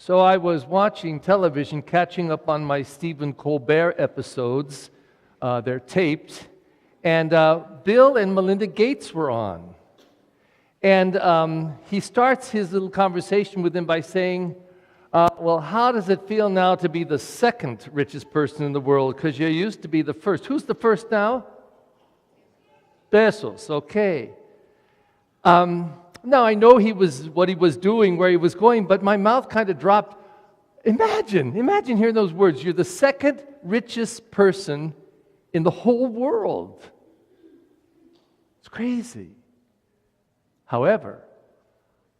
So I was watching television, catching up on my Stephen Colbert episodes. They're taped. And Bill and Melinda Gates were on. And he starts his little conversation with them by saying, well, how does it feel now to be the second richest person in the world? Because you used to be the first. Who's the first now? Bezos, okay. Now, I know what he was doing, where he was going, but my mouth kind of dropped. Imagine hearing those words. You're the second richest person in the whole world. It's crazy. However,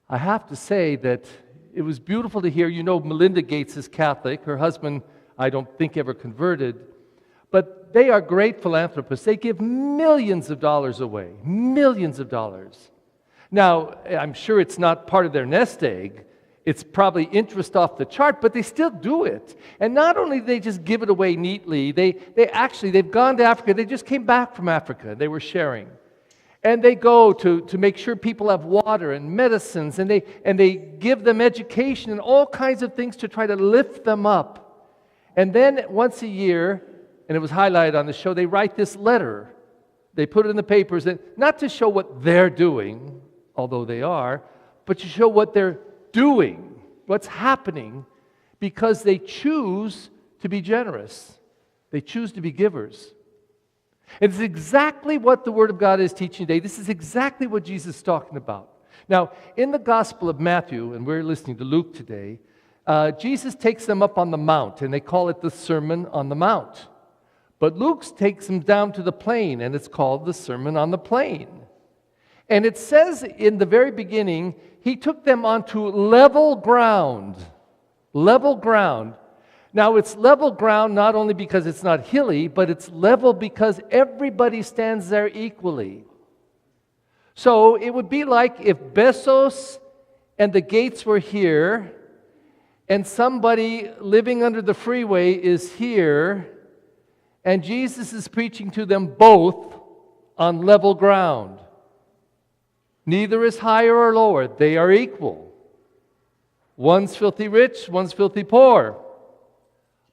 I have to say that it was beautiful to hear. You know, Melinda Gates is Catholic. Her husband, I don't think, ever converted. But they are great philanthropists. They give millions of dollars away. Millions of dollars. Now, I'm sure it's not part of their nest egg. It's probably interest off the chart, but they still do it. And not only do they just give it away neatly, they've gone to Africa. They just came back from Africa. They were sharing. And they go to make sure people have water and medicines, and they give them education and all kinds of things to try to lift them up. And then once a year, and it was highlighted on the show, they write this letter. They put it in the papers, and not to show what they're doing, although they are, but to show what they're doing, what's happening, because they choose to be generous. They choose to be givers. It's exactly what the Word of God is teaching today. This is exactly what Jesus is talking about. Now, in the Gospel of Matthew, and we're listening to Luke today, Jesus takes them up on the mount, and they call it the Sermon on the Mount. But Luke takes them down to the plain, and it's called the Sermon on the Plain. And it says in the very beginning, he took them onto level ground. Level ground. Now, it's level ground not only because it's not hilly, but it's level because everybody stands there equally. So it would be like if Bezos and the Gates were here, and somebody living under the freeway is here, and Jesus is preaching to them both on level ground. Neither is higher or lower. They are equal. One's filthy rich, one's filthy poor.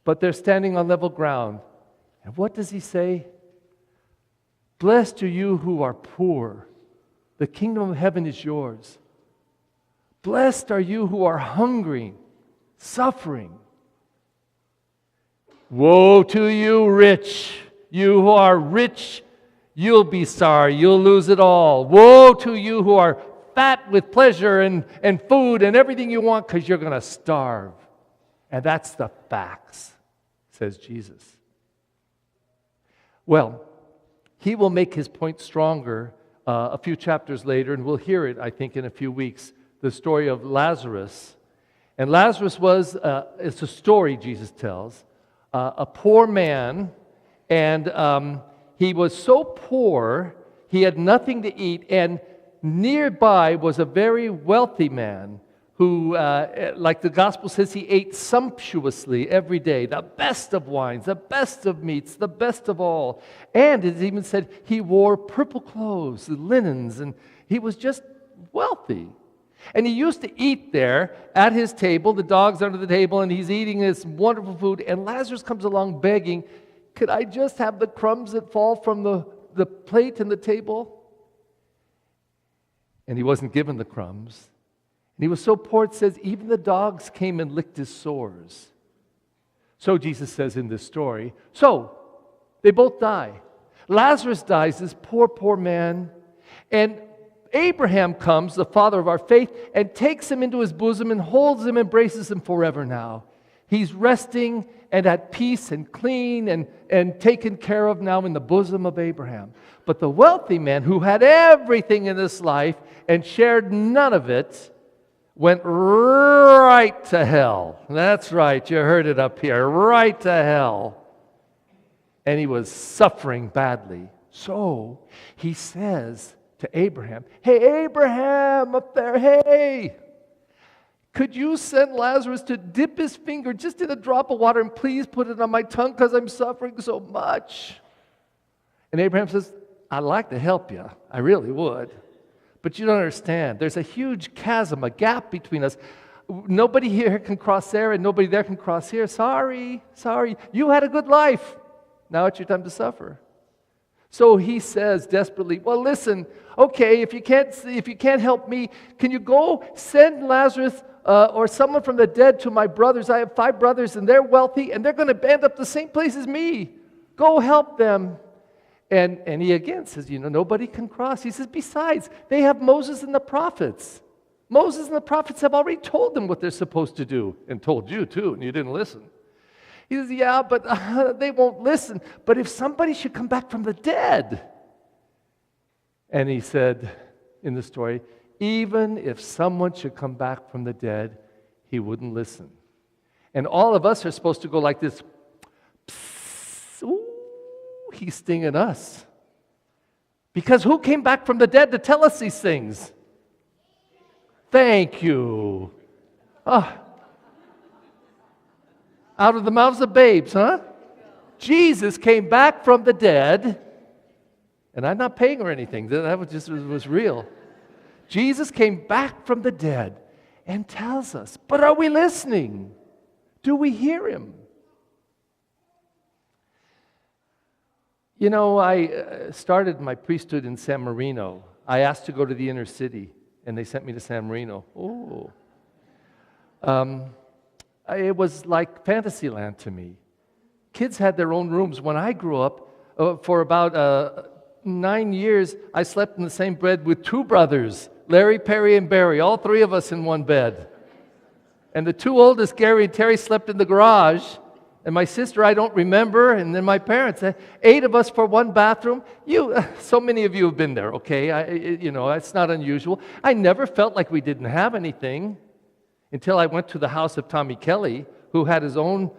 But they're standing on level ground. And what does he say? Blessed are you who are poor. The kingdom of heaven is yours. Blessed are you who are hungry, suffering. Woe to you, rich. You who are rich, you'll be sorry. You'll lose it all. Woe to you who are fat with pleasure and food and everything you want, because you're going to starve. And that's the facts, says Jesus. Well, he will make his point stronger a few chapters later, and we'll hear it, I think, in a few weeks, the story of Lazarus. And Lazarus it's a story Jesus tells, a poor man, and he was so poor, he had nothing to eat, and nearby was a very wealthy man who, like the gospel says, he ate sumptuously every day, the best of wines, the best of meats, the best of all. And it even said he wore purple clothes, linens, and he was just wealthy. And he used to eat there at his table, the dog's under the table, and he's eating this wonderful food, and Lazarus comes along begging, could I just have the crumbs that fall from the plate and the table? And he wasn't given the crumbs. And he was so poor, it says, even the dogs came and licked his sores. So Jesus says in this story, so they both die. Lazarus dies, this poor, poor man. And Abraham comes, the father of our faith, and takes him into his bosom and holds him, embraces him forever now. He's resting and at peace and clean and taken care of now in the bosom of Abraham. But the wealthy man who had everything in this life and shared none of it went right to hell. That's right, you heard it up here, right to hell. And he was suffering badly. So he says to Abraham, hey, Abraham, up there, hey, could you send Lazarus to dip his finger just in a drop of water and please put it on my tongue because I'm suffering so much? And Abraham says, I'd like to help you. I really would. But you don't understand. There's a huge chasm, a gap between us. Nobody here can cross there, and nobody there can cross here. Sorry. You had a good life. Now it's your time to suffer. So he says desperately, well, listen, okay, if you can't help me, can you go send Lazarus or someone from the dead to my brothers? I have 5 brothers, and they're wealthy, and they're going to end up the same place as me. Go help them. And he again says, nobody can cross. He says, besides, they have Moses and the prophets. Moses and the prophets have already told them what they're supposed to do, and told you too, and you didn't listen. He says, yeah, but they won't listen. But if somebody should come back from the dead. And he said in the story, even if someone should come back from the dead, he wouldn't listen. And all of us are supposed to go like this. Psst, ooh, he's stinging us. Because who came back from the dead to tell us these things? Thank you. Out of the mouths of babes, huh? Jesus came back from the dead, and I'm not paying or anything. That was real. Jesus came back from the dead and tells us, but are we listening? Do we hear him? I started my priesthood in San Marino. I asked to go to the inner city, and they sent me to San Marino. It was like Fantasyland to me. Kids had their own rooms. When I grew up, for about 9 years, I slept in the same bed with 2 brothers, Larry, Perry, and Barry, all 3 of us in one bed. And the 2 oldest, Gary and Terry, slept in the garage. And my sister, I don't remember, and then my parents. 8 of us for one bathroom. So many of you have been there, okay? It's not unusual. I never felt like we didn't have anything until I went to the house of Tommy Kelly, who had his own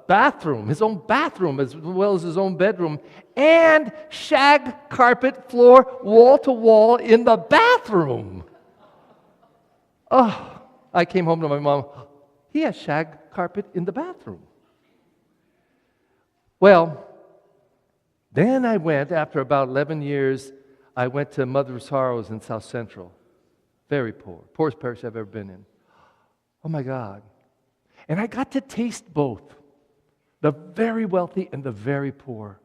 bathroom as well as his own bedroom, and shag carpet floor, wall to wall in the bathroom. Oh, I came home to my mom. He has shag carpet in the bathroom. Well, then I went, after about 11 years, I went to Mother of Sorrows in South Central. Very poor. Poorest parish I've ever been in. Oh my God. And I got to taste both, the very wealthy and the very poor.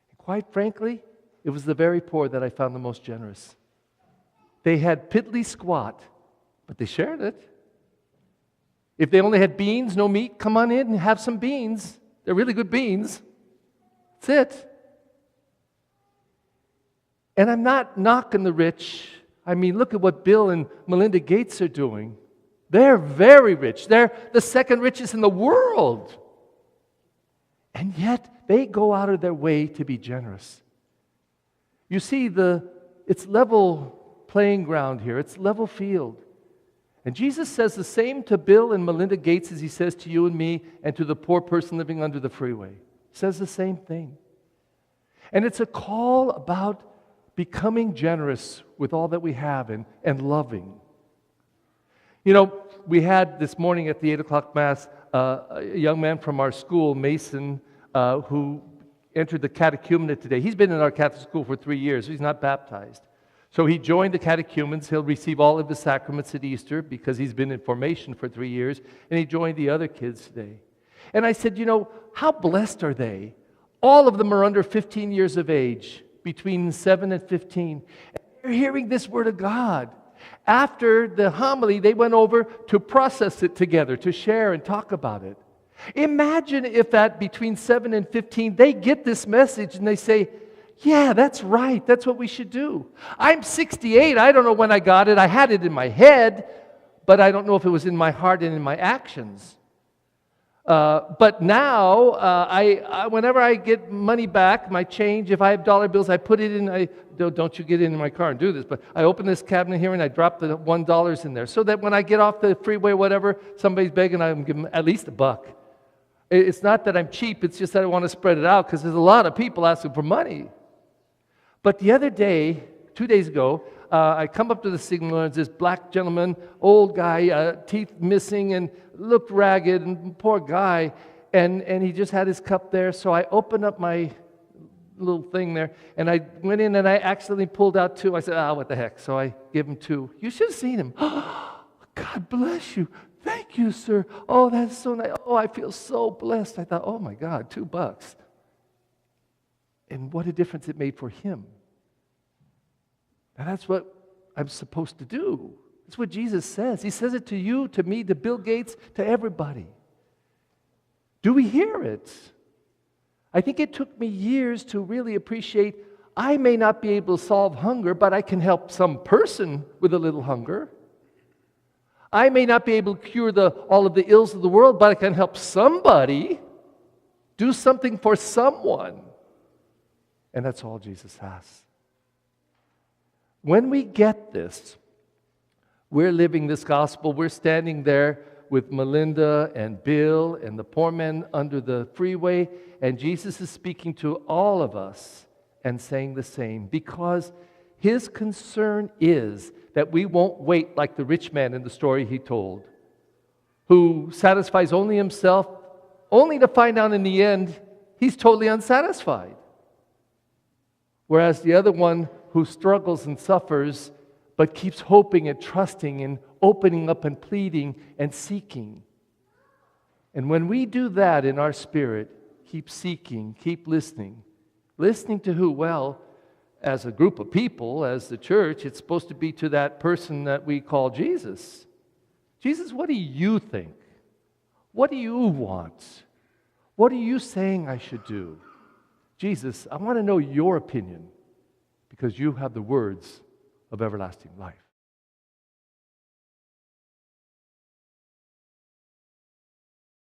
And quite frankly, it was the very poor that I found the most generous. They had piddly squat, but they shared it. If they only had beans, no meat, come on in and have some beans. They're really good beans. That's it. And I'm not knocking the rich. I mean, look at what Bill and Melinda Gates are doing. They're very rich. They're the second richest in the world. And yet, they go out of their way to be generous. You see, it's level playing ground here. It's level field. And Jesus says the same to Bill and Melinda Gates as he says to you and me and to the poor person living under the freeway. He says the same thing. And it's a call about becoming generous with all that we have and loving. We had this morning at the 8 o'clock Mass a young man from our school, Mason, who entered the catechumenate today. He's been in our Catholic school for 3 years. He's not baptized. So he joined the catechumens. He'll receive all of the sacraments at Easter because he's been in formation for 3 years. And he joined the other kids today. And I said, how blessed are they? All of them are under 15 years of age, between 7 and 15. And they're hearing this Word of God. After the homily, they went over to process it together, to share and talk about it. Imagine if at between 7 and 15, they get this message and they say, yeah, that's right. That's what we should do. I'm 68. I don't know when I got it. I had it in my head, but I don't know if it was in my heart and in my actions. But now, whenever I get money back, my change, if I have dollar bills, I put it in. Don't you get in my car and do this, but I open this cabinet here and I drop the $1 in there so that when I get off the freeway, whatever, somebody's begging, I'm giving them at least $1. It's not that I'm cheap. It's just that I want to spread it out because there's a lot of people asking for money. But the other day, 2 days ago, I come up to the signal and this black gentleman, old guy, teeth missing and looked ragged, and poor guy, and he just had his cup there. So I opened up my little thing there, and I went in and I accidentally pulled out 2. I said, what the heck? So I gave him 2. You should have seen him. God God bless you. Thank you, sir. Oh, that's so nice. Oh, I feel so blessed. I thought, oh my God, $2. And what a difference it made for him. Now that's what I'm supposed to do. That's what Jesus says. He says it to you, to me, to Bill Gates, to everybody. Do we hear it? I think it took me years to really appreciate I may not be able to solve hunger, but I can help some person with a little hunger. I may not be able to cure all of the ills of the world, but I can help somebody do something for someone. And that's all Jesus has. When we get this, we're living this gospel. We're standing there with Melinda and Bill and the poor man under the freeway, and Jesus is speaking to all of us and saying the same, because his concern is that we won't wait like the rich man in the story he told, who satisfies only himself, only to find out in the end he's totally unsatisfied. Whereas the other one who struggles and suffers, but keeps hoping and trusting and opening up and pleading and seeking. And when we do that in our spirit, keep seeking, keep listening. Listening to who? Well, as a group of people, as the church, it's supposed to be to that person that we call Jesus. Jesus, what do you think? What do you want? What are you saying I should do? Jesus, I want to know your opinion, because you have the words of everlasting life.